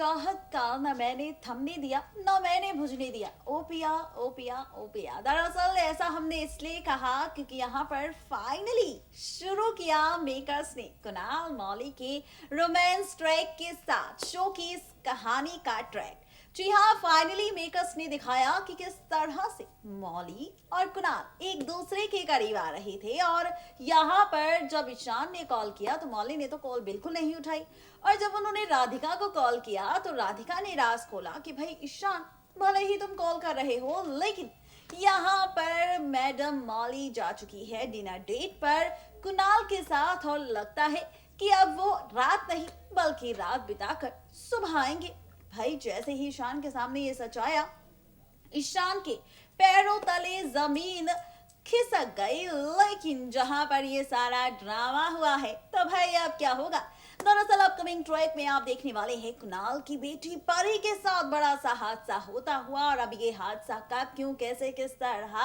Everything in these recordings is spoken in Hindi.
चाहत का न मैंने थमने दिया न मैंने बुझने दिया। ओ पिया ओ पिया ओ पिया। दरअसल ऐसा हमने इसलिए कहा क्योंकि यहाँ पर फाइनली शुरू किया मेकर्स ने कुणाल मौली के रोमांस ट्रैक के साथ शो की इस कहानी का ट्रैक। जी हाँ, फाइनली मेकर्स ने दिखाया कि किस तरह से मौली और कुणाल एक दूसरे के करीब आ रहे थे। और यहाँ पर जब ईशान ने कॉल किया तो मौली ने तो कॉल बिल्कुल नहीं उठाई, और जब उन्होंने राधिका को कॉल किया तो राधिका ने राज खोला कि भाई ईशान, भले ही तुम कॉल कर रहे हो लेकिन यहाँ पर मैडम मौली जा चुकी है डिनर डेट पर कुणाल के साथ, और लगता है कि अब वो रात नहीं बल्कि रात बिताकर सुबह आएंगे। भाई जैसे ही ईशान के सामने ये सच आया, ईशान के पैरों तले जमीन खिसक गई। लेकिन जहां पर ये सारा ड्रामा हुआ है तो भाई अब क्या होगा। दरअसल अपकमिंग ट्रैक में आप देखने वाले हैं कुणाल की बेटी परी के साथ बड़ा सा हादसा होता हुआ, और अब ये हादसा कब क्यों कैसे किस तरह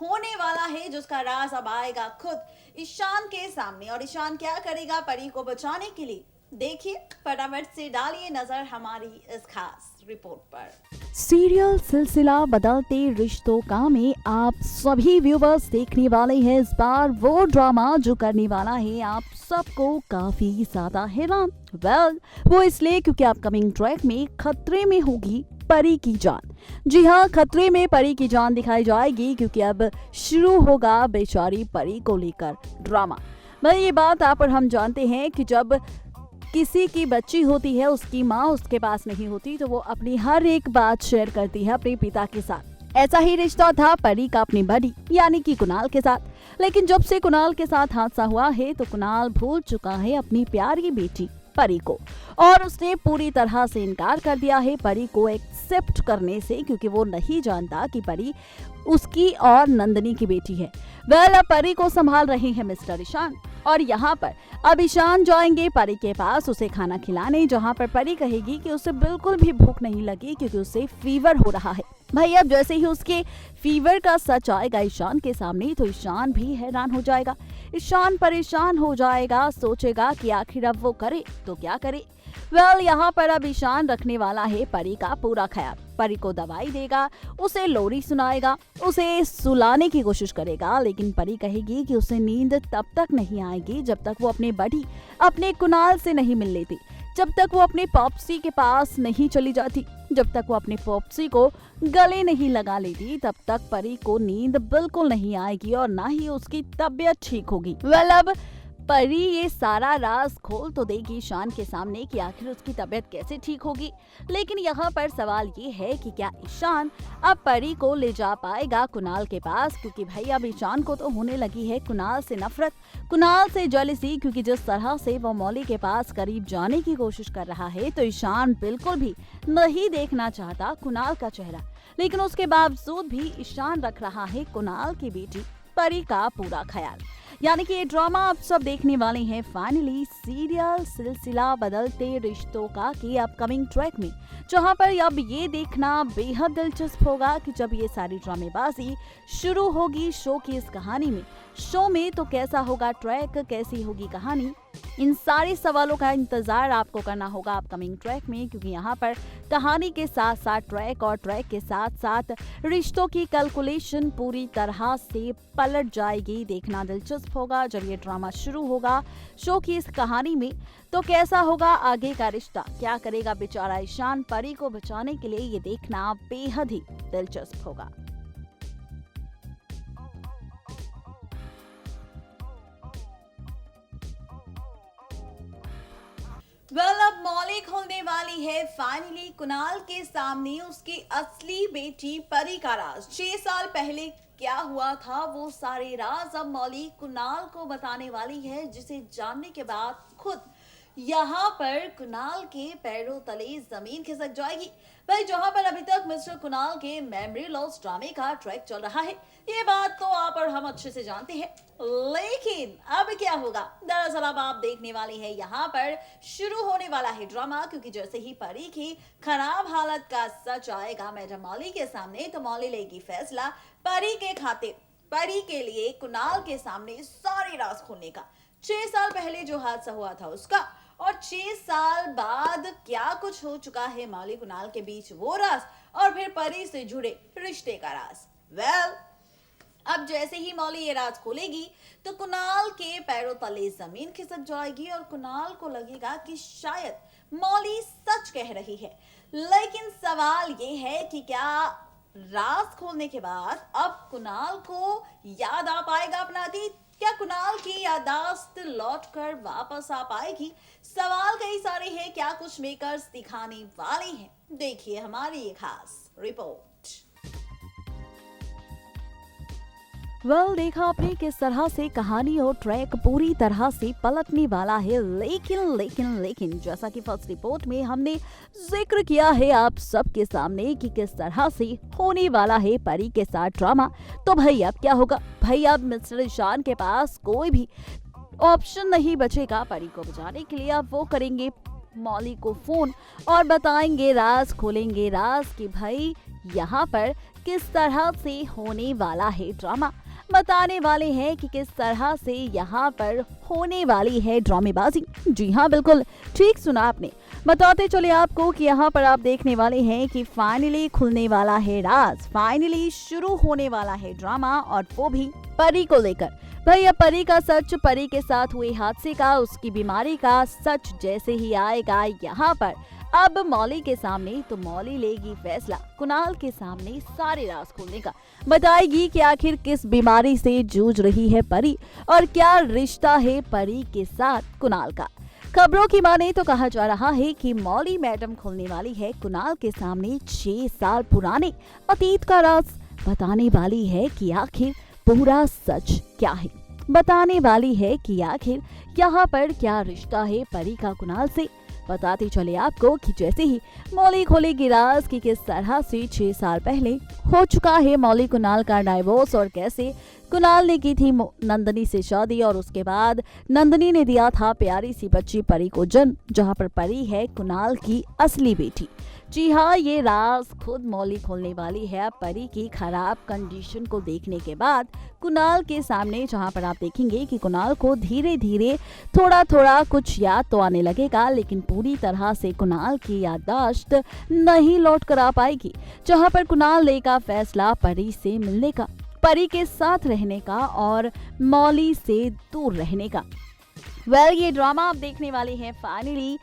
होने वाला है जिसका राज अब आएगा खुद ईशान के सामने। और ईशान क्या करेगा परी को बचाने के लिए, देखिए फटाफट से डालिए नजर हमारी इस खास रिपोर्ट पर। सीरियल सिलसिला बदलते रिश्तों का में आप सभी व्यूवर्स देखने वाले हैं इस बार वो ड्रामा जो करने वाला है आप सबको काफी ज्यादा हैरान। वो इसलिए क्योंकि अपकमिंग ट्रैक में खतरे में होगी परी की जान। जी हाँ, खतरे में परी की जान दिखाई जाएगी क्योंकि अब शुरू होगा बेचारी परी को लेकर ड्रामा। भाई ये बात आप और हम जानते हैं कि जब किसी की बच्ची होती है, उसकी माँ उसके पास नहीं होती तो वो अपनी हर एक बात शेयर करती है अपने पिता के साथ। ऐसा ही रिश्ता था परी का अपनी बड़ी यानी कि कुणाल के साथ। लेकिन जब से कुणाल के साथ हादसा हुआ है तो कुणाल भूल चुका है अपनी प्यारी बेटी परी को, और उसने पूरी तरह से इनकार कर दिया है परी को एक्सेप्ट करने से, क्योंकि वो नहीं जानता कि परी उसकी और नंदिनी की बेटी है। अब परी को संभाल रहे हैं मिस्टर ईशान, और यहाँ पर अब ईशान जाएंगे परी के पास उसे खाना खिलाने, जहाँ पर परी कहेगी कि उसे बिल्कुल भी भूख नहीं लगी क्योंकि उसे फीवर हो रहा है। भाई अब जैसे ही उसके फीवर का सच आएगा ईशान के सामने तो ईशान भी हैरान हो जाएगा, ईशान परेशान हो जाएगा, सोचेगा कि आखिर अब वो करे तो क्या करे। यहाँ पर अब ईशान रखने वाला है परी का पूरा ख्याल। परी को दवाई देगा, उसे लोरी सुनाएगा, उसे सुलाने की कोशिश करेगा, लेकिन परी कहेगी कि उसे नींद तब तक नहीं आएगी जब तक वो अपने बड़ी अपने कुणाल से नहीं मिल लेती, जब तक वो अपने पॉप्सी के पास नहीं चली जाती, जब तक वो अपने पॉप्सी को गले नहीं लगा लेती, तब तक परी को नींद बिल्कुल नहीं आएगी और ना ही उसकी तबीयत ठीक होगी। अब परी ये सारा राज खोल तो देगी ईशान के सामने कि आखिर उसकी तबीयत कैसे ठीक होगी। लेकिन यहाँ पर सवाल ये है कि क्या ईशान अब परी को ले जा पाएगा कुणाल के पास, क्योंकि भाई अब ईशान को तो होने लगी है कुणाल से नफरत, कुणाल से जेलसी, क्योंकि जिस तरह से वो मौली के पास करीब जाने की कोशिश कर रहा है तो ईशान बिल्कुल भी नहीं देखना चाहता कुणाल का चेहरा। लेकिन उसके बावजूद भी ईशान रख रहा है कुणाल की बेटी परी का पूरा ख्याल। यानी कि ये ड्रामा आप सब देखने वाले हैं फाइनली सीरियल सिलसिला बदलते रिश्तों का की अपकमिंग ट्रैक में, जहां पर अब ये देखना बेहद दिलचस्प होगा कि जब ये सारी ड्रामेबाजी शुरू होगी शो की इस कहानी में, शो में तो कैसा होगा ट्रैक, कैसी होगी कहानी। इन सारे सवालों का इंतजार आपको करना होगा अपकमिंग ट्रैक में, क्योंकि यहाँ पर कहानी के साथ साथ ट्रैक और ट्रैक के साथ साथ रिश्तों की कैलकुलेशन पूरी तरह से पलट जाएगी। देखना दिलचस्प होगा जब ये ड्रामा शुरू होगा शो की इस कहानी में, तो कैसा होगा आगे का रिश्ता, क्या करेगा बेचारा ईशान परी को बचाने के लिए, ये देखना बेहद ही दिलचस्प होगा। अब मौली खोलने वाली है फाइनली कुणाल के सामने उसकी असली बेटी परी का राज। 6 साल पहले क्या हुआ था वो सारे राज अब मौली कुणाल को बताने वाली है, जिसे जानने के बाद खुद यहाँ पर कुणाल के पैरों तले जमीन खिसक जाएगी। भाई जहां पर अभी तक मिस्टर कुणाल के मेमोरी लॉस ड्रामे का ट्रैक चल रहा है, ये बात तो आप और हम अच्छे से जानते हैं, लेकिन अब क्या होगा। दरअसल अब आप देखने वाले हैं यहाँ पर शुरू होने वाला है ड्रामा, क्योंकि जैसे ही परी की खराब हालत का सच आएगा मैडम मौली के सामने तो मौली लेगी फैसला परी के खाते, परी के लिए कुणाल के सामने सारे राज खोलने का। 6 साल पहले जो हादसा हुआ था उसका, और 6 साल बाद क्या कुछ हो चुका है मौली कुणाल के बीच वो राज, और फिर परी से जुड़े रिश्ते का राज। वेल, अब जैसे ही मौली ये राज खोलेगी तो कुणाल के पैरों तले जमीन खिसक जाएगी और कुणाल को लगेगा कि शायद मौली सच कह रही है। लेकिन सवाल ये है कि क्या राज खोलने के बाद अब कुणाल को याद आ पाएगा अपना अतीत? क्या कुणाल की याददाश्त लौट कर वापस आ पाएगी? सवाल कई सारे हैं, क्या कुछ मेकर्स दिखाने वाले हैं? देखिए हमारी ये खास रिपोर्ट। देखा आपने किस तरह से कहानी और ट्रैक पूरी तरह से पलटने वाला है। लेकिन जैसा कि फर्स्ट रिपोर्ट में हमने जिक्र किया है आप सबके सामने कि किस तरह से होने वाला है परी के साथ ड्रामा, तो भाई अब क्या होगा? भाई अब मिस्टर ईशान के पास कोई भी ऑप्शन नहीं बचेगा परी को बचाने के लिए। अब वो करेंगे मौली को फोन और बताएंगे, राज खोलेंगे राज कि भाई यहाँ पर किस तरह से होने वाला है ड्रामा। बताने वाले हैं कि किस तरह से यहाँ पर होने वाली है ड्रामेबाजी। जी हाँ, बिल्कुल ठीक सुना आपने। बताते चले आपको कि यहाँ पर आप देखने वाले हैं कि फाइनली खुलने वाला है राज, फाइनली शुरू होने वाला है ड्रामा, और वो भी परी को लेकर। भैया परी का सच, परी के साथ हुए हादसे का, उसकी बीमारी का सच जैसे ही आएगा यहाँ पर अब मौली के सामने, तो मौली लेगी फैसला कुणाल के सामने सारे राज खोलने का। बताएगी कि आखिर किस बीमारी से जूझ रही है परी और क्या रिश्ता है परी के साथ कुणाल का। खबरों की माने तो कहा जा रहा है कि मौली मैडम खोलने वाली है कुणाल के सामने 6 साल पुराने अतीत का राज। बताने वाली है कि आखिर पूरा सच क्या है। बताने वाली है कि आखिर यहाँ पर क्या रिश्ता है परी का कुणाल से। बताते चले आपको कि जैसे ही मौली खोलेगी राज कि किस तरह से 6 साल पहले हो चुका है मौली कुणाल का डाइवोर्स, और कैसे कुणाल ने की थी नंदनी से शादी और उसके बाद नंदनी ने दिया था प्यारी सी बच्ची परी को जन्म, जहां पर परी है कुणाल की असली बेटी। जी हाँ, ये राज खुद मौली खोलने वाली है परी की खराब कंडीशन को देखने के बाद कुणाल के सामने, जहां पर आप देखेंगे कि कुणाल को धीरे धीरे थोड़ा थोड़ा कुछ याद तो आने लगेगा, लेकिन पूरी तरह से कुणाल की याददाश्त नहीं लौट कर आ पाएगी। जहां पर कुणाल लेगा फैसला परी से मिलने का, परी के साथ रहने का और मौली से दूर रहने का। ये ड्रामा आप देखने वाले हैं फाइनली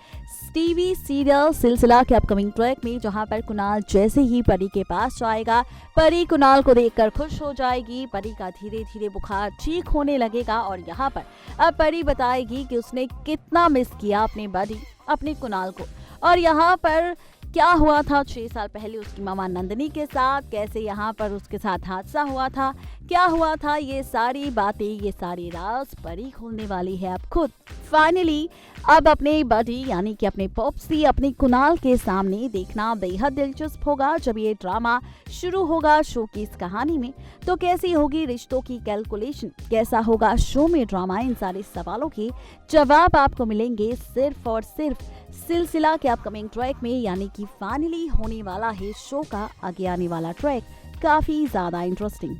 टीवी सीरियल सिलसिला के अपकमिंग ट्रैक में, जहां पर कुणाल जैसे ही परी के पास जाएगा, परी कुणाल को देखकर खुश हो जाएगी। परी का धीरे धीरे बुखार ठीक होने लगेगा और यहाँ पर अब परी बताएगी कि उसने कितना मिस किया अपने बड़ी अपने कुणाल को, और यहाँ पर क्या हुआ था 6 साल पहले उसकी मामा नंदनी के साथ, कैसे यहाँ पर उसके साथ हादसा हुआ था, क्या हुआ था, ये सारी बातें, ये सारी राज परी खोलने वाली है अब खुद। फाइनली अब अपने बडी यानी कि अपने पॉप्सी अपने कुणाल के सामने देखना बेहद दिलचस्प होगा। जब ये ड्रामा शुरू होगा शो की इस कहानी में, तो कैसी होगी रिश्तों की कैलकुलेशन, कैसा होगा शो में ड्रामा, इन सारे सवालों के जवाब आपको मिलेंगे सिर्फ और सिर्फ सिलसिला के अपकमिंग ट्रैक में। यानी कि फाइनली होने वाला है शो का आगे आने वाला ट्रैक काफी ज्यादा इंटरेस्टिंग।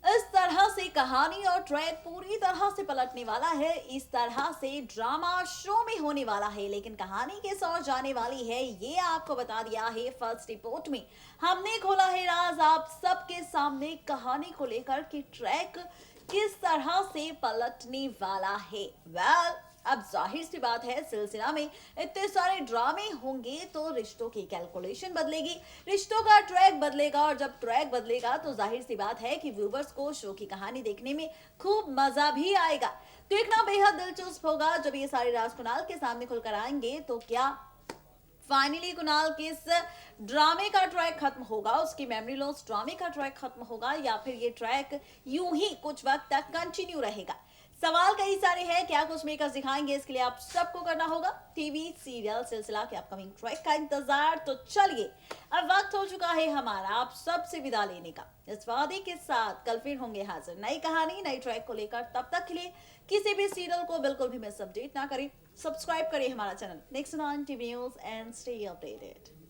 इस तरह से कहानी और ट्रैक पूरी तरह से पलटने वाला है, इस तरह से ड्रामा शो में होने वाला है, लेकिन कहानी किस ओर जाने वाली है ये आपको बता दिया है फर्स्ट रिपोर्ट में। हमने खोला है राज आप सबके सामने कहानी को लेकर कि ट्रैक किस तरह से पलटने वाला है। अब जाहिर सी बात है सिलसिला में इतने सारे ड्रामे होंगे तो रिश्तों की कैलकुलेशन बदलेगी, रिश्तों का ट्रैक बदलेगा, और जब ट्रैक बदलेगा तो जाहिर सी बात है कि व्यूवर्स को शो की कहानी देखने में खूब मजा भी आएगा। देखना बेहद दिलचस्प होगा जब ये सारे राज कुणाल के सामने खुलकर आएंगे, तो क्या फाइनली कुणाल किस ड्रामे का ट्रैक खत्म होगा, उसकी मेमोरी लॉस ड्रामे का ट्रैक खत्म होगा, या फिर ये ट्रैक यूं ही कुछ वक्त तक कंटिन्यू रहेगा। सवाल कई सारे हैं, क्या कुछ मेकर्स दिखाएंगे इसके लिए आप सबको करना होगा टीवी सीरियल सिलसिला के अपकमिंग ट्रैक का इंतजार। तो चलिए अब वक्त हो चुका है हमारा आप सबसे विदा लेने का। इस वादे के साथ कल फिर होंगे हाजिर नई कहानी नई ट्रैक को लेकर। तब तक के लिए किसी भी सीरियल को बिल्कुल भी मिस अपडेट ना करें, सब्सक्राइब करें हमारा channel next on TV news and stay updated.